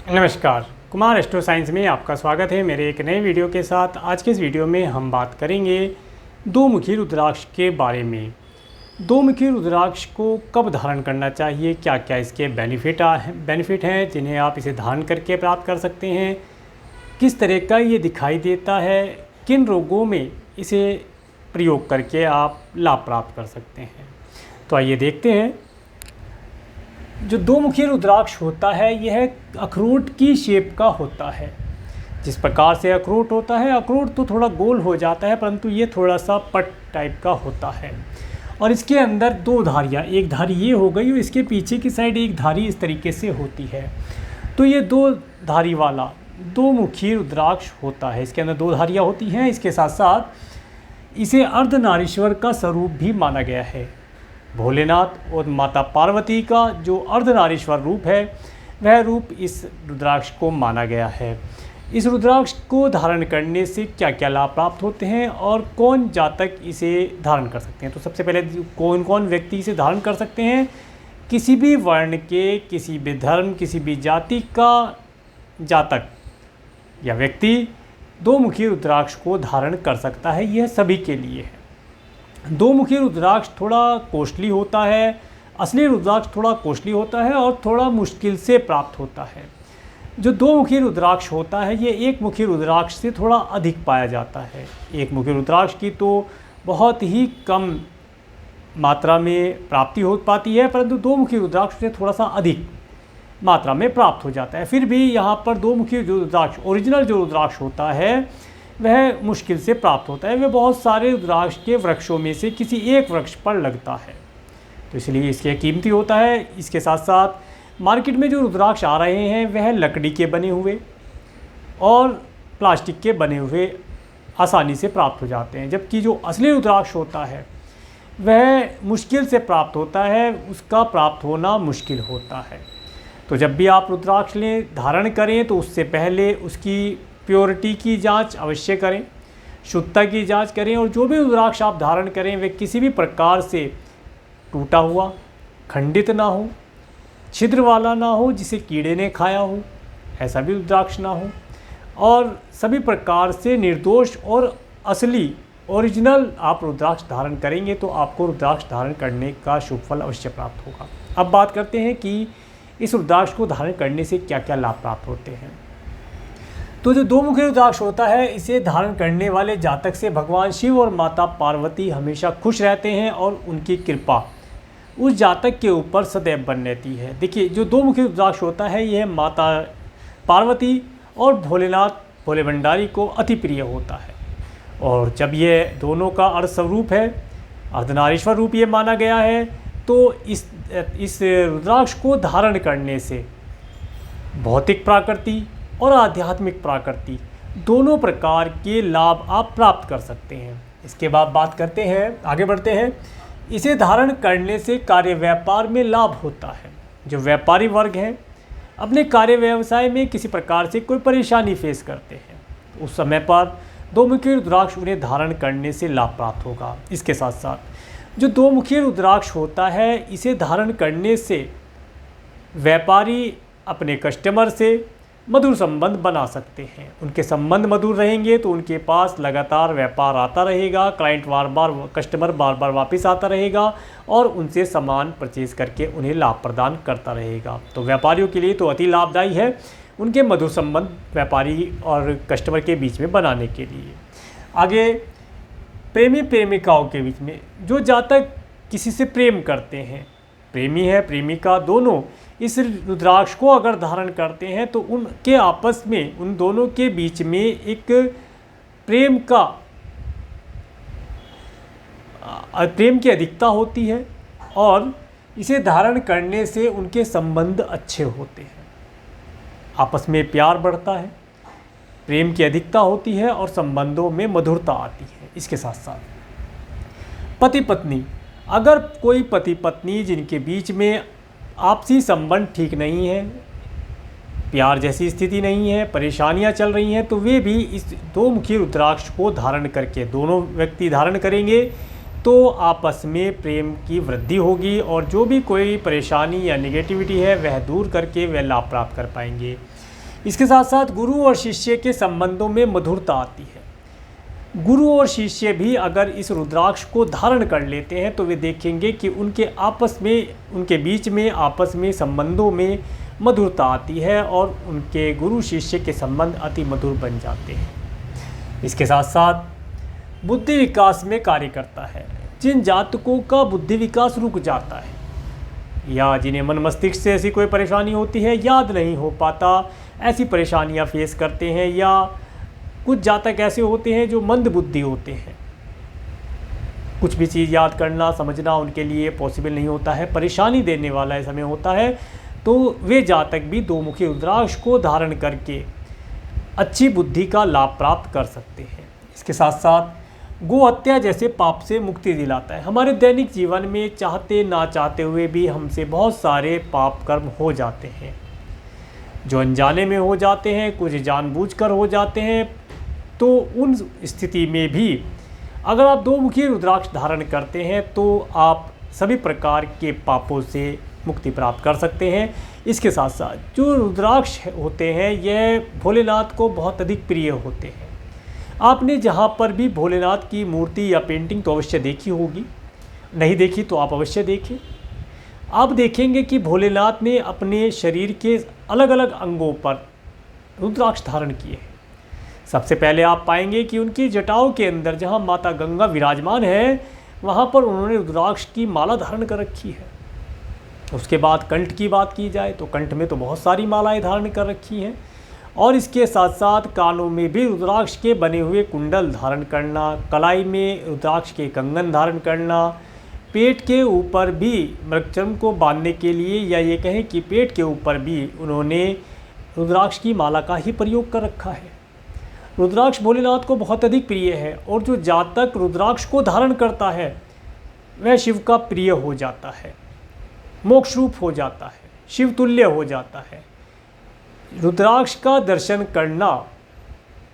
नमस्कार, Kumar astro science में आपका स्वागत है मेरे एक नए वीडियो के साथ। आज के इस वीडियो में हम बात करेंगे दो मुखी रुद्राक्ष के बारे में। दो मुखी रुद्राक्ष को कब धारण करना चाहिए, क्या क्या इसके बेनिफिट हैं जिन्हें आप इसे धारण करके प्राप्त कर सकते हैं, किस तरह का ये दिखाई देता है, किन रोगों में इसे प्रयोग करके आप लाभ प्राप्त कर सकते हैं। तो आइए देखते हैं। जो दो मुखी रुद्राक्ष होता है यह अखरोट की शेप का होता है। जिस प्रकार से अखरोट होता है, अखरोट तो थोड़ा गोल हो जाता है परंतु ये थोड़ा सा पट टाइप का होता है और इसके अंदर दो धारियाँ, एक धारी ये हो गई और इसके पीछे की साइड एक धारी इस तरीके से होती है। तो ये दो धारी वाला दो मुखी रुद्राक्ष होता है। इसके अंदर दो धारियाँ होती हैं। इसके साथ साथ इसे अर्धनारीश्वर का स्वरूप भी माना गया है। भोलेनाथ और माता पार्वती का जो अर्धनारीश्वर रूप है वह रूप इस रुद्राक्ष को माना गया है। इस रुद्राक्ष को धारण करने से क्या क्या लाभ प्राप्त होते हैं और कौन जातक इसे धारण कर सकते हैं। तो सबसे पहले कौन कौन व्यक्ति इसे धारण कर सकते हैं। किसी भी वर्ण के, किसी भी धर्म, किसी भी जाति का जातक या व्यक्ति दो मुखी रुद्राक्ष को धारण कर सकता है। यह सभी के लिए है। दो मुखी रुद्राक्ष थोड़ा कॉस्टली होता है, असली रुद्राक्ष थोड़ा कॉस्टली होता है और थोड़ा मुश्किल से प्राप्त होता है। जो दो मुखी रुद्राक्ष होता है ये एक मुखी रुद्राक्ष से थोड़ा अधिक पाया जाता है। एक मुखी रुद्राक्ष की तो बहुत ही कम मात्रा में प्राप्ति हो पाती है परंतु दो मुखी रुद्राक्ष से थोड़ा सा अधिक मात्रा में प्राप्त हो जाता है। फिर भी यहाँ पर दो मुखी रुद्राक्ष, ओरिजिनल जो रुद्राक्ष होता है वह मुश्किल से प्राप्त होता है। वह बहुत सारे रुद्राक्ष के वृक्षों में से किसी एक वृक्ष पर लगता है, तो इसलिए इसके कीमती होता है। इसके साथ साथ मार्केट में जो रुद्राक्ष आ रहे हैं वह लकड़ी के बने हुए और प्लास्टिक के बने हुए आसानी से प्राप्त हो जाते हैं, जबकि जो असली रुद्राक्ष होता है वह मुश्किल से प्राप्त होता है, उसका प्राप्त होना मुश्किल होता है। तो जब भी आप रुद्राक्ष लें, धारण करें तो उससे पहले उसकी प्योरिटी की जांच अवश्य करें, शुद्धता की जांच करें और जो भी रुद्राक्ष आप धारण करें वे किसी भी प्रकार से टूटा हुआ, खंडित ना हो, छिद्र वाला ना हो जिसे कीड़े ने खाया हो, ऐसा भी रुद्राक्ष ना हो और सभी प्रकार से निर्दोष और असली ओरिजिनल आप रुद्राक्ष धारण करेंगे तो आपको रुद्राक्ष धारण करने का शुभ फल अवश्य प्राप्त होगा। अब बात करते हैं कि इस रुद्राक्ष को धारण करने से क्या क्या लाभ प्राप्त होते हैं। तो जो दो मुखी रुद्राक्ष होता है इसे धारण करने वाले जातक से भगवान शिव और माता पार्वती हमेशा खुश रहते हैं और उनकी कृपा उस जातक के ऊपर सदैव बनी रहती है। देखिए, जो दो मुखी रुद्राक्ष होता है यह माता पार्वती और भोलेनाथ भोले भंडारी को अति प्रिय होता है और जब ये दोनों का अर्धस्वरूप है, अर्धनारीश्वर रूप ये माना गया है, तो इस रुद्राक्ष को धारण करने से भौतिक प्राकृति और आध्यात्मिक प्राकृति दोनों प्रकार के लाभ आप प्राप्त कर सकते हैं। इसके बाद बात करते हैं, आगे बढ़ते हैं। इसे धारण करने से कार्य व्यापार में लाभ होता है। जो व्यापारी वर्ग हैं अपने कार्य व्यवसाय में किसी प्रकार से कोई परेशानी फेस करते हैं, उस समय पर दो मुखी रुद्राक्ष उन्हें धारण करने से लाभ प्राप्त होगा। इसके साथ साथ जो दो मुखी रुद्राक्ष होता है इसे धारण करने से व्यापारी अपने कस्टमर से मधुर संबंध बना सकते हैं। उनके संबंध मधुर रहेंगे तो उनके पास लगातार व्यापार आता रहेगा, कस्टमर बार बार वापस आता रहेगा और उनसे सामान परचेज करके उन्हें लाभ प्रदान करता रहेगा। तो व्यापारियों के लिए तो अति लाभदायी है उनके मधुर संबंध व्यापारी और कस्टमर के बीच में बनाने के लिए। आगे, प्रेमी प्रेमिकाओं के बीच में जो जातक किसी से प्रेम करते हैं, प्रेमी है प्रेमिका दोनों इस रुद्राक्ष को अगर धारण करते हैं तो उनके आपस में, उन दोनों के बीच में एक प्रेम की अधिकता होती है और इसे धारण करने से उनके संबंध अच्छे होते हैं, आपस में प्यार बढ़ता है, प्रेम की अधिकता होती है और संबंधों में मधुरता आती है। इसके साथ साथ पति पत्नी, अगर कोई पति पत्नी जिनके बीच में आपसी संबंध ठीक नहीं है, प्यार जैसी स्थिति नहीं है, परेशानियां चल रही हैं, तो वे भी इस दो मुखी रुद्राक्ष को धारण करके, दोनों व्यक्ति धारण करेंगे तो आपस में प्रेम की वृद्धि होगी और जो भी कोई परेशानी या नेगेटिविटी है वह दूर करके वह लाभ प्राप्त कर पाएंगे। इसके साथ साथ गुरु और शिष्य के संबंधों में मधुरता आती है। गुरु और शिष्य भी अगर इस रुद्राक्ष को धारण कर लेते हैं तो वे देखेंगे कि उनके बीच में आपस में संबंधों में मधुरता आती है और उनके गुरु शिष्य के संबंध अति मधुर बन जाते हैं। इसके साथ साथ बुद्धि विकास में कार्य करता है। जिन जातकों का बुद्धि विकास रुक जाता है या जिन्हें मन मस्तिष्क से ऐसी कोई परेशानी होती है, याद नहीं हो पाता, ऐसी परेशानियां फेस करते हैं, या कुछ जातक ऐसे होते हैं जो मंद बुद्धि होते हैं, कुछ भी चीज़ याद करना समझना उनके लिए पॉसिबल नहीं होता है, परेशानी देने वाला समय होता है, तो वे जातक भी दो मुखी रुद्राक्ष को धारण करके अच्छी बुद्धि का लाभ प्राप्त कर सकते हैं। इसके साथ साथ गो हत्या जैसे पाप से मुक्ति दिलाता है। हमारे दैनिक जीवन में चाहते ना चाहते हुए भी हमसे बहुत सारे पाप कर्म हो जाते हैं, जो अनजाने में हो जाते हैं, कुछ जानबूझकर हो जाते हैं। तो उन स्थिति में भी अगर आप दो मुखी रुद्राक्ष धारण करते हैं तो आप सभी प्रकार के पापों से मुक्ति प्राप्त कर सकते हैं। इसके साथ साथ जो रुद्राक्ष होते हैं यह भोलेनाथ को बहुत अधिक प्रिय होते हैं। आपने जहाँ पर भी भोलेनाथ की मूर्ति या पेंटिंग तो अवश्य देखी होगी, नहीं देखी तो आप अवश्य देखें। आप देखेंगे कि भोलेनाथ ने अपने शरीर के अलग अलग अंगों पर रुद्राक्ष धारण किए हैं। सबसे पहले आप पाएंगे कि उनकी जटाओं के अंदर जहाँ माता गंगा विराजमान है वहाँ पर उन्होंने रुद्राक्ष की माला धारण कर रखी है। उसके बाद कंठ की बात की जाए तो कंठ में तो बहुत सारी मालाएं धारण कर रखी हैं, और इसके साथ साथ कानों में भी रुद्राक्ष के बने हुए कुंडल धारण करना, कलाई में रुद्राक्ष के कंगन धारण करना, पेट के ऊपर भी मृगचर्म को बांधने के लिए, या ये कहें कि पेट के ऊपर भी उन्होंने रुद्राक्ष की माला का ही प्रयोग कर रखा है। रुद्राक्ष भोलेनाथ को बहुत अधिक प्रिय है, और जो जातक रुद्राक्ष को धारण करता है वह शिव का प्रिय हो जाता है, मोक्ष रूप हो जाता है, शिव तुल्य हो जाता है। रुद्राक्ष का दर्शन करना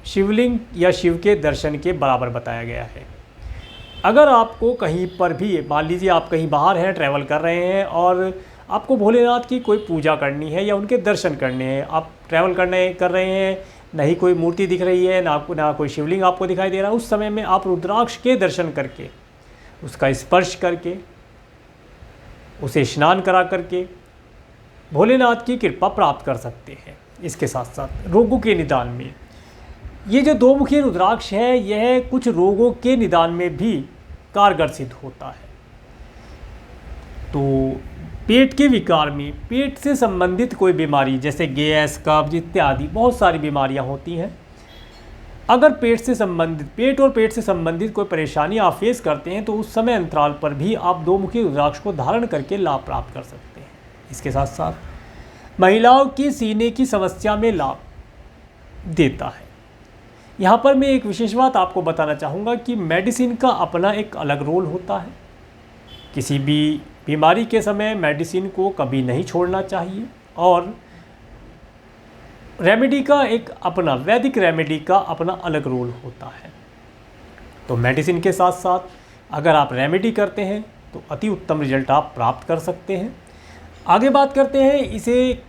शिवलिंग या शिव के दर्शन के बराबर बताया गया है। अगर आपको कहीं पर भी, मान लीजिए आप कहीं बाहर हैं, ट्रैवल कर रहे हैं और आपको भोलेनाथ की कोई पूजा करनी है या उनके दर्शन करने हैं, आप ट्रैवल कर रहे हैं, नहीं कोई मूर्ति दिख रही है, ना कोई शिवलिंग आपको दिखाई दे रहा है, उस समय में आप रुद्राक्ष के दर्शन करके, उसका स्पर्श करके, उसे स्नान करा करके भोलेनाथ की कृपा प्राप्त कर सकते हैं। इसके साथ साथ रोगों के निदान में ये जो दो मुखी रुद्राक्ष है यह कुछ रोगों के निदान में भी कारगर सिद्ध होता है। तो पेट के विकार में, पेट से संबंधित कोई बीमारी जैसे गैस, कब्ज इत्यादि बहुत सारी बीमारियां होती हैं। अगर पेट और पेट से संबंधित कोई परेशानी आप फेस करते हैं तो उस समय अंतराल पर भी आप दो मुखी रुद्राक्ष को धारण करके लाभ प्राप्त कर सकते हैं। इसके साथ साथ महिलाओं की सीने की समस्या में लाभ देता है। यहाँ पर मैं एक विशेष बात आपको बताना चाहूँगा कि मेडिसिन का अपना एक अलग रोल होता है। किसी भी बीमारी के समय मेडिसिन को कभी नहीं छोड़ना चाहिए, और रेमेडी का एक अपना, वैदिक रेमेडी का अपना अलग रोल होता है। तो मेडिसिन के साथ साथ अगर आप रेमेडी करते हैं तो अति उत्तम रिजल्ट आप प्राप्त कर सकते हैं। आगे बात करते हैं इसे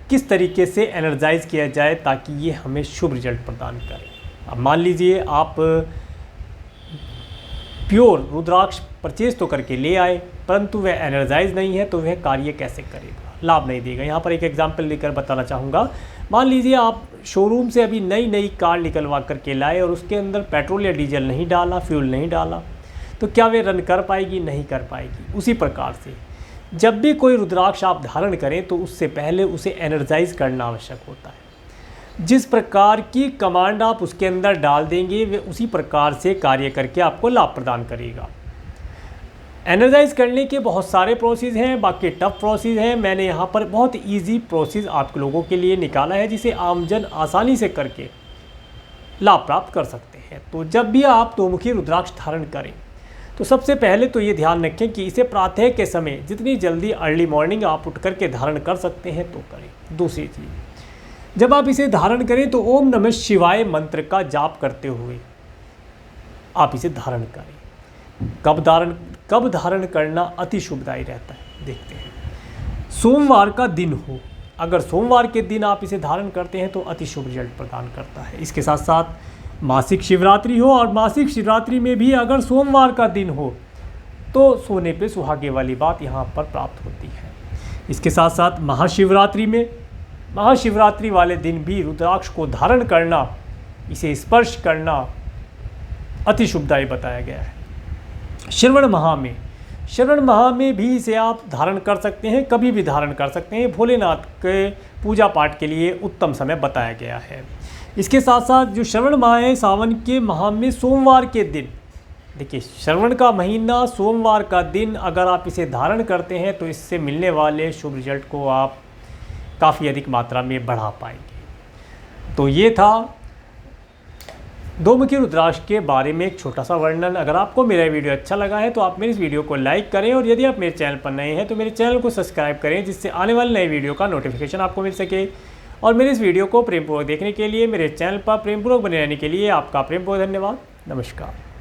किस तरीके से एनर्जाइज किया जाए ताकि ये हमें शुभ रिजल्ट प्रदान करे। अब मान लीजिए आप प्योर रुद्राक्ष परचेज तो करके ले आए, परंतु वह एनर्जाइज नहीं है, तो वह कार्य कैसे करेगा, लाभ नहीं देगा। यहाँ पर एक एग्जांपल लेकर बताना चाहूँगा। मान लीजिए आप शोरूम से अभी नई कार निकलवा करके लाए और उसके अंदर पेट्रोल या डीजल नहीं डाला, फ्यूल नहीं डाला, तो क्या वे रन कर पाएगी? नहीं कर पाएगी। उसी प्रकार से जब भी कोई रुद्राक्ष आप धारण करें तो उससे पहले उसे एनर्जाइज करना आवश्यक होता है। जिस प्रकार की कमांड आप उसके अंदर डाल देंगे वे उसी प्रकार से कार्य करके आपको लाभ प्रदान करेगा। एनर्जाइज करने के बहुत सारे प्रोसेस हैं, बाकी टफ प्रोसेस हैं। मैंने यहाँ पर बहुत इजी प्रोसेस आप लोगों के लिए निकाला है जिसे आमजन आसानी से करके लाभ प्राप्त कर सकते हैं। तो जब भी आप दो-मुखी रुद्राक्ष धारण करें तो सबसे पहले तो ये ध्यान रखें कि इसे प्रातः के समय जितनी जल्दी अर्ली मॉर्निंग आप उठ करके धारण कर सकते हैं तो करें। दूसरी चीज़, जब आप इसे धारण करें तो ओम नमः शिवाय मंत्र का जाप करते हुए आप इसे धारण करें। कब धारण करना अति शुभदायी रहता है, देखते हैं। सोमवार का दिन हो अगर सोमवार के दिन आप इसे धारण करते हैं तो अति शुभ रिजल्ट प्रदान करता है। इसके साथ साथ मासिक शिवरात्रि हो और मासिक शिवरात्रि में भी अगर सोमवार का दिन हो तो सोने पे सुहागे वाली बात यहाँ पर प्राप्त होती है। इसके साथ साथ महाशिवरात्रि वाले दिन भी रुद्राक्ष को धारण करना, इसे स्पर्श करना अति शुभदायी बताया गया है। श्रवण माह में भी इसे आप धारण कर सकते हैं, कभी भी धारण कर सकते हैं। भोलेनाथ के पूजा पाठ के लिए उत्तम समय बताया गया है। इसके साथ साथ जो श्रवण माह है, सावन के माह में सोमवार के दिन, देखिए श्रवण का महीना सोमवार का दिन अगर आप इसे धारण करते हैं तो इससे मिलने वाले शुभ रिजल्ट को आप काफ़ी अधिक मात्रा में बढ़ा पाएंगे। तो ये था दो मुखी रुद्राक्ष के बारे में एक छोटा सा वर्णन। अगर आपको मेरा वीडियो अच्छा लगा है तो आप मेरे इस वीडियो को लाइक करें और यदि आप मेरे चैनल पर नए हैं तो मेरे चैनल को सब्सक्राइब करें, जिससे आने वाले नए वीडियो का नोटिफिकेशन आपको मिल सके। और मेरे इस वीडियो को प्रेमपूर्वक देखने के लिए, मेरे चैनल पर प्रेमपूर्वक बने रहने के लिए आपका प्रेमपूर्वक धन्यवाद। नमस्कार।